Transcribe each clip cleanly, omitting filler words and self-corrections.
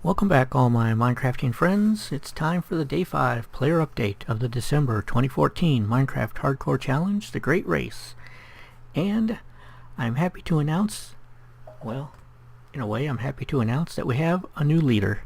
Welcome back, all my Minecrafting friends. It's time for the Day 5 player update of the December 2014 Minecraft Hardcore Challenge, The Great Race. And I'm happy to announce, well, in a way I'm happy to announce that we have a new leader.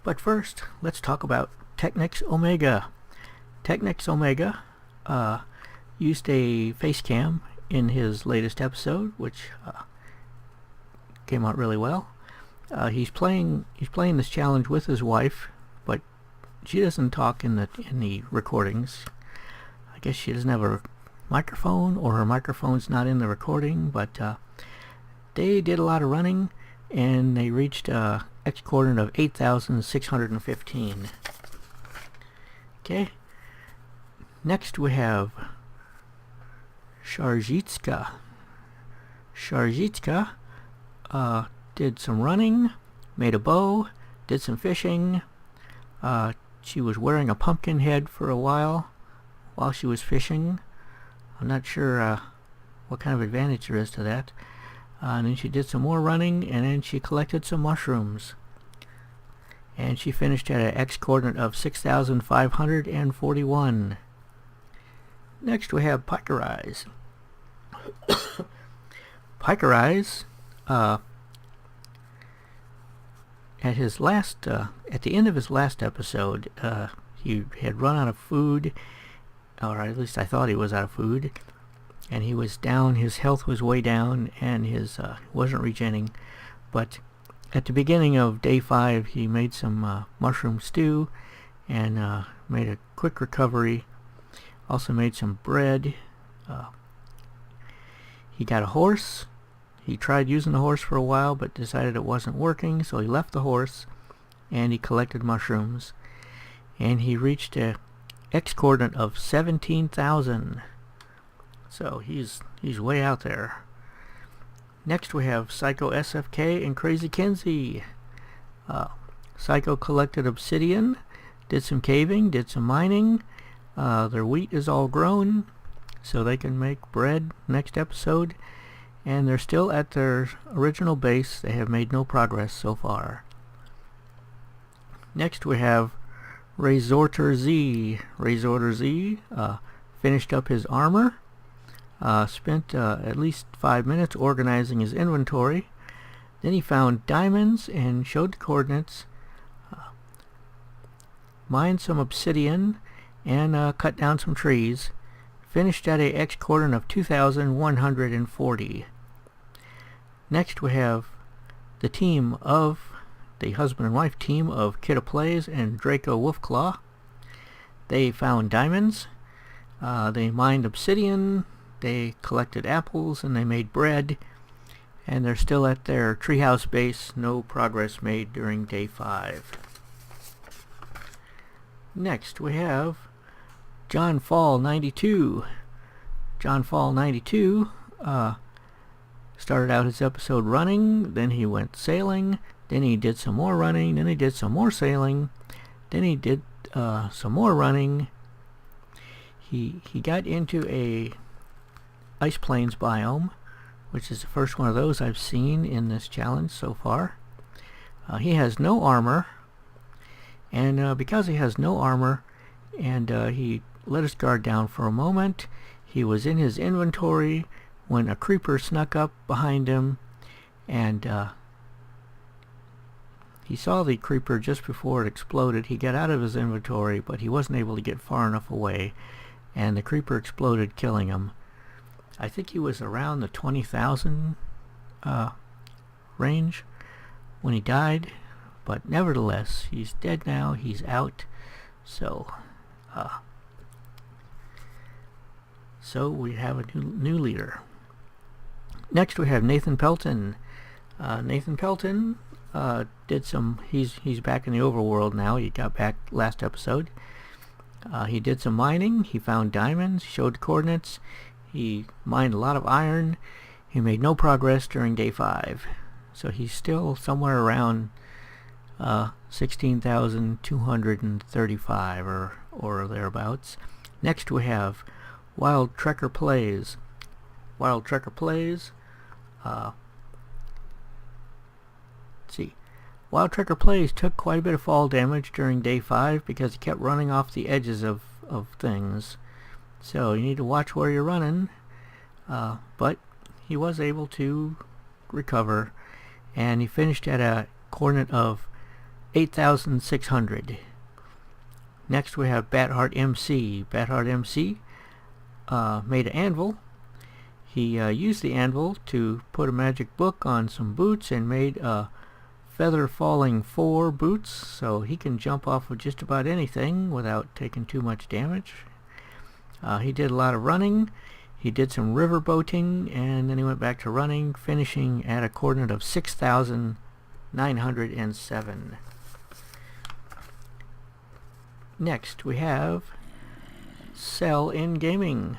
But first, let's talk about Technics Omega. Technics Omega used a face cam in his latest episode, which came out really well. He's playing this challenge with his wife, but she doesn't talk in the recordings. I guess she doesn't have a microphone, or her microphone's not in the recording. But they did a lot of running, and they reached X coordinate of 8,615. Okay. Next we have Sharjitska. Sharjitska did some running, made a bow, did some fishing. She was wearing a pumpkin head for a while she was fishing. I'm not sure what kind of advantage there is to that. And then she did some more running, and then she collected some mushrooms. And she finished at an X coordinate of 6,541. Next we have Piker Eyes. Piker Eyes, at the end of his last episode, he had run out of food, or at least I thought he was out of food, and he was down. His health was way down, and his wasn't regenerating. But at the beginning of day 5, he made some mushroom stew, and made a quick recovery. Also made some bread. He got a horse. He tried using the horse for a while, but decided it wasn't working, so he left the horse, and he collected mushrooms. And he reached a X coordinate of 17,000. So he's way out there. Next we have Psycho SFK and Crazy Kenzie. Psycho collected obsidian, did some caving, did some mining. Their wheat is all grown, so they can make bread next episode. And they're still at their original base. They have made no progress so far. Next we have Resorter Z. Resorter Z finished up his armor. Spent at least 5 minutes organizing his inventory. Then he found diamonds and showed the coordinates. Mined some obsidian and cut down some trees. Finished at a X coordinate of 2,140. Next we have the husband and wife team of Kidda Plays and Draco Wolfclaw. They found diamonds. They mined obsidian. They collected apples, and they made bread. And they're still at their treehouse base. No progress made during day 5. Next we have John Fall 92. John Fall 92 started out his episode running, then he went sailing, then he did some more running, then he did some more sailing, then he did some more running. He got into a Ice Plains biome, which is the first one of those I've seen in this challenge so far. He has no armor, and because he has no armor, and he let his guard down for a moment, he was in his inventory when a creeper snuck up behind him, and he saw the creeper just before it exploded. He got out of his inventory, but he wasn't able to get far enough away, and the creeper exploded, killing him. I think he was around the 20,000 range when he died, but nevertheless, he's dead now. He's out. So we have a new leader. Next we have Nathan Pelton. Nathan Pelton did some. He's back in the overworld now. He got back last episode. He did some mining. He found diamonds. Showed coordinates. He mined a lot of iron. He made no progress during day 5. So he's still somewhere around 16,235 or thereabouts. Next we have Wild Trekker Plays. Wild Trekker Plays. Let's see. Wild Trekker Plays took quite a bit of fall damage during day 5 because he kept running off the edges of things. So you need to watch where you're running. But he was able to recover, and he finished at a coordinate of 8,600. Next we have Batheart MC. Batheart MC made an anvil. He used the anvil to put a magic book on some boots and made a feather falling 4 boots, so he can jump off of just about anything without taking too much damage. He did a lot of running. He did some river boating, and then he went back to running, finishing at a coordinate of 6,907. Next we have Cell in Gaming.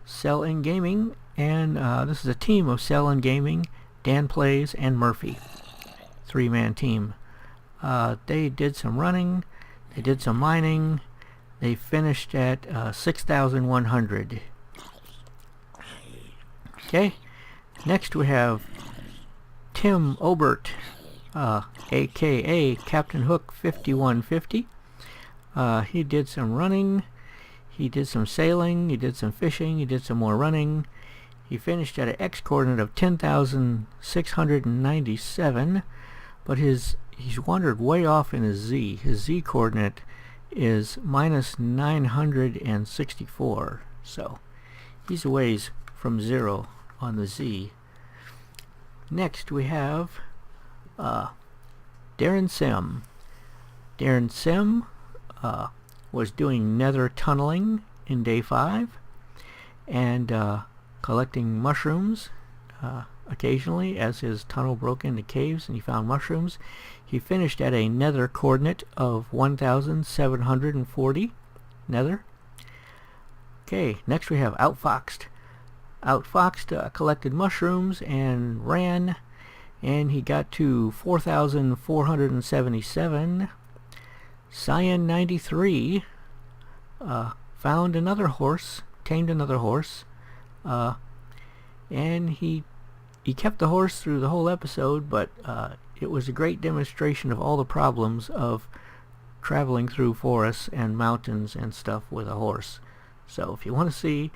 Cell in Gaming, and this is a team of Cell in Gaming, Dan Plays, and Murphy. 3-man team. They did some running, they did some mining, they finished at 6,100. Okay, next we have Tim Obert, aka Captain Hook 5150. He did some running, he did some sailing, he did some fishing, he did some more running. He finished at an X coordinate of 10,697, but he's wandered way off in his Z. His Z coordinate is minus 964, so he's a ways from 0 on the Z. Next we have Darren Sim. Darren Sim was doing nether tunneling in day 5 and collecting mushrooms occasionally as his tunnel broke into caves and he found mushrooms. He finished at a nether coordinate of 1,740 nether. Okay, next we have Outfoxed. Outfoxed collected mushrooms and ran, and he got to 4,477. Cyan 93 found another horse, tamed another horse, and he kept the horse through the whole episode, but it was a great demonstration of all the problems of traveling through forests and mountains and stuff with a horse. So if you want to see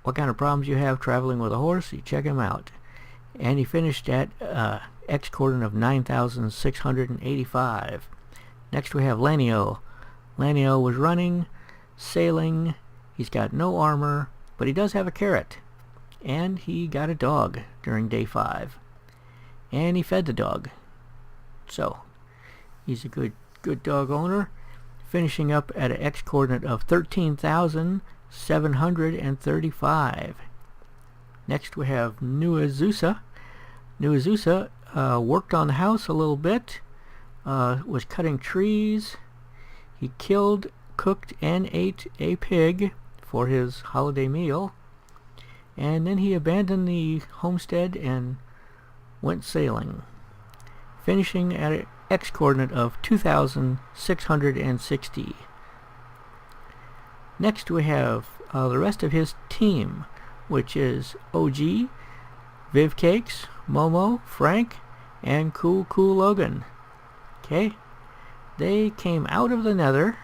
what kind of problems you have traveling with a horse, you check him out. And he finished at X coordinate of 9,685. Next we have Lanio. Lanio was running, sailing. He's got no armor, but he does have a carrot. And he got a dog during day 5. And he fed the dog. So he's a good dog owner. Finishing up at an X coordinate of 13,735. Next we have Nuazusa. Nuazusa worked on the house a little bit, was cutting trees. He killed, cooked, and ate a pig for his holiday meal. And then he abandoned the homestead and went sailing, finishing at an X coordinate of 2,660. Next we have the rest of his team, which is OG, Viv Cakes, Momo, Frank, and Cool Logan. Okay, they came out of the nether,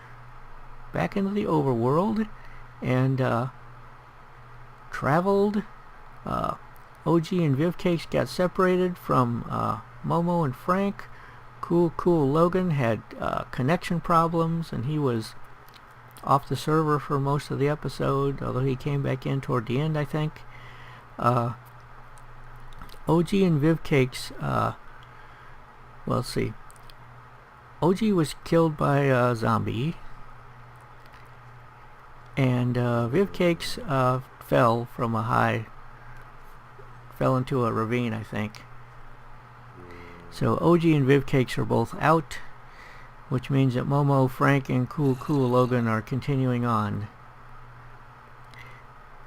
back into the overworld, and traveled. OG and Viv Cakes got separated from Momo and Frank. Cool Logan had connection problems, and he was off the server for most of the episode, although he came back in toward the end, I think. OG and Viv Cakes, well, let's see. OG was killed by a zombie, and Viv Cakes fell into a ravine, I think. So OG and Viv Cakes are both out, which means that Momo, Frank, and Cool Logan are continuing on.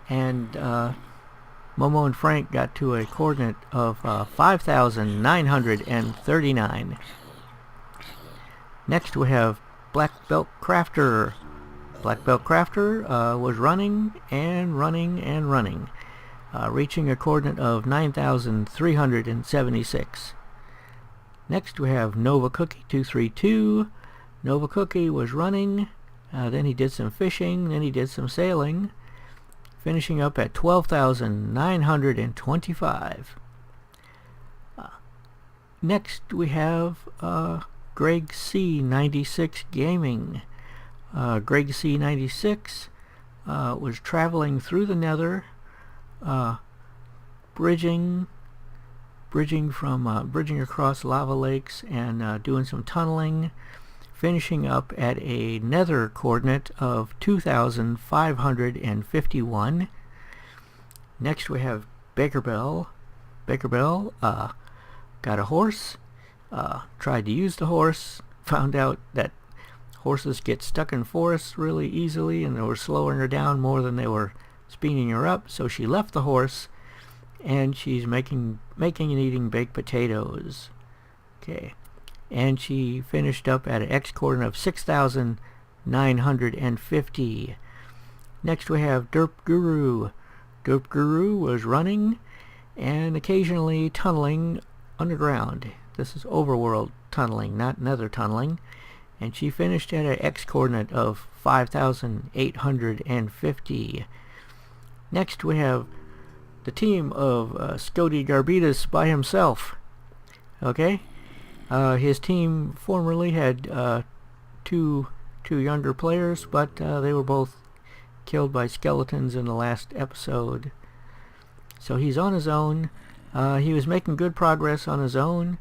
And Momo and Frank got to a coordinate of 5,939. Next we have Black Belt Crafter. Black Belt Crafter was running, reaching a coordinate of 9,376. Next we have Nova Cookie 232. Nova Cookie was running, then he did some fishing, then he did some sailing, finishing up at 12,925. Next we have Greg C96 Gaming. Greg C96 was traveling through the Nether, bridging across lava lakes and doing some tunneling, finishing up at a Nether coordinate of 2,551. Next we have Baker Bell. Baker Bell got a horse, tried to use the horse, found out that horses get stuck in forests really easily and they were slowing her down more than they were speeding her up, so she left the horse and she's making and eating baked potatoes. Okay, and she finished up at an X coordinate of 6,950. Next we have Derp Guru. Derp Guru was running and occasionally tunneling underground. This is overworld tunneling, not nether tunneling. And she finished at an X coordinate of 5,850. Next we have the team of Scody Garbitas by himself. Okay? His team formerly had two younger players, but they were both killed by skeletons in the last episode. So he's on his own. He was making good progress on his own.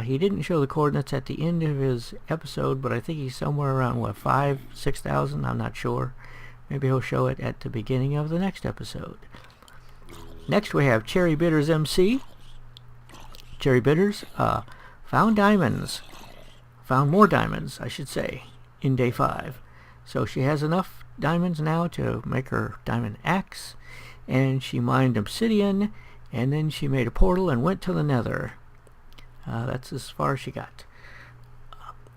He didn't show the coordinates at the end of his episode, but I think he's somewhere around, 6,000? I'm not sure. Maybe he'll show it at the beginning of the next episode. Next we have Cherry Bitters MC. Cherry Bitters found diamonds. Found more diamonds, I should say, in day 5. So she has enough diamonds now to make her diamond axe, and she mined obsidian, and then she made a portal and went to the Nether. That's as far as she got.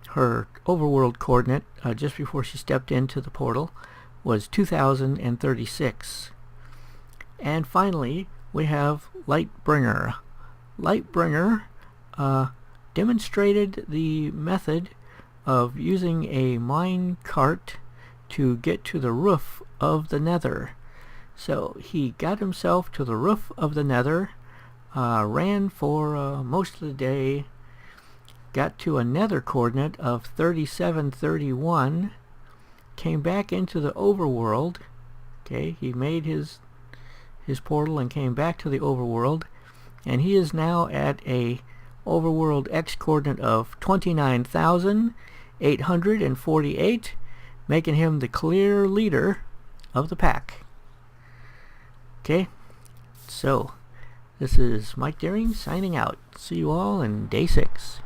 Her overworld coordinate, just before she stepped into the portal, was 2,036. And finally, we have Lightbringer. Lightbringer demonstrated the method of using a mine cart to get to the roof of the Nether. So he got himself to the roof of the Nether, ran for most of the day, got to a Nether coordinate of 3731, came back into the overworld. Okay, he made his portal and came back to the overworld, and he is now at a overworld X coordinate of 29,848, making him the clear leader of the pack. Okay, so this is Mike Deering signing out. See you all in day 6.